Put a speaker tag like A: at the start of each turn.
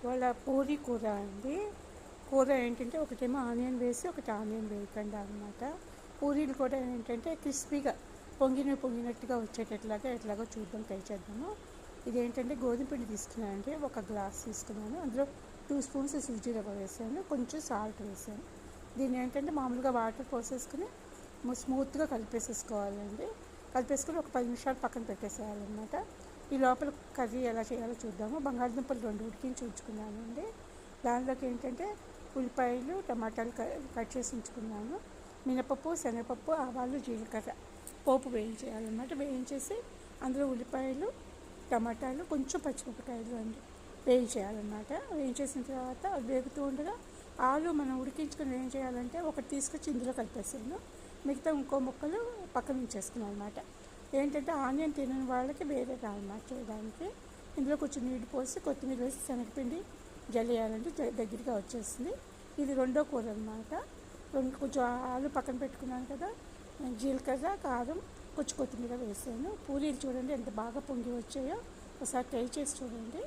A: వాళ్ళ పూరి కూర అండి. కూర ఏంటంటే ఒకటేమో ఆనియన్ వేసి ఒకటి ఆనియన్ వేయకుండా అనమాట. పూరీలు కూడా ఏంటంటే క్రిస్పీగా పొంగినట్టుగా వచ్చేటట్లాగా ఎట్లాగో చూద్దాం, ట్రై చేద్దాము. ఇదేంటంటే గోధుమ పిండి తీసుకున్నానండి, ఒక గ్లాస్ తీసుకున్నాను. అందులో 2 స్పూన్స్ సూజీ రవ్వ వేసాను, కొంచెం సాల్ట్ వేసాను. దీన్ని ఏంటంటే మామూలుగా వాటర్ పోసేసుకుని స్మూత్గా కలిపేసేసుకోవాలండి. కలిపేసుకుని ఒక 10 నిమిషాలు పక్కన పెట్టేసేయాలన్నమాట. ఈ లోపల కర్రీ ఎలా చేయాలో చూద్దాము. బంగాళదుంపలు 2 ఉడికించి ఉంచుకున్నానండి. దానిలోకి ఏంటంటే ఉల్లిపాయలు, టమాటాలు కట్ చేసి ఉంచుకున్నాను. మినపప్పు, శనగపప్పు, ఆవాలు, జీలకర్ర పోపు వేయించేయాలన్నమాట. వేయించేసి అందులో ఉల్లిపాయలు, టమాటాలు, కొంచెం పచ్చిమిరపకాయలు అండి వేయించేయాలన్నమాట. వేయించేసిన తర్వాత అవి వేగుతూ ఉండగా ఆలు మనం ఉడికించుకొని ఏం చేయాలంటే ఒకటి తీసుకొచ్చి ఇందులో కలిపేసాను. మిగతా ఇంకో ముక్కలు పక్కన ఉంచేసుకున్నాను అనమాట. ఏంటంటే ఆనియన్ తినని వాళ్ళకి వేరే కావాలన్నమాట చేయడానికి. ఇందులో కొంచెం నీళ్ళు పోసి కొత్తిమీర వేసి శనగపిండి జల్లేయాలంటే దగ్గరగా వచ్చేస్తుంది. ఇది రెండో కూర అనమాట. కొంచెం ఆలు పక్కన పెట్టుకున్నాను కదా, జీలకర్ర, కారం, కొంచెం కొత్తిమీర వేసాను. పూరీలు చూడండి ఎంత బాగా పొంగి వచ్చాయో, ఒకసారి ట్రై చేసి చూడండి.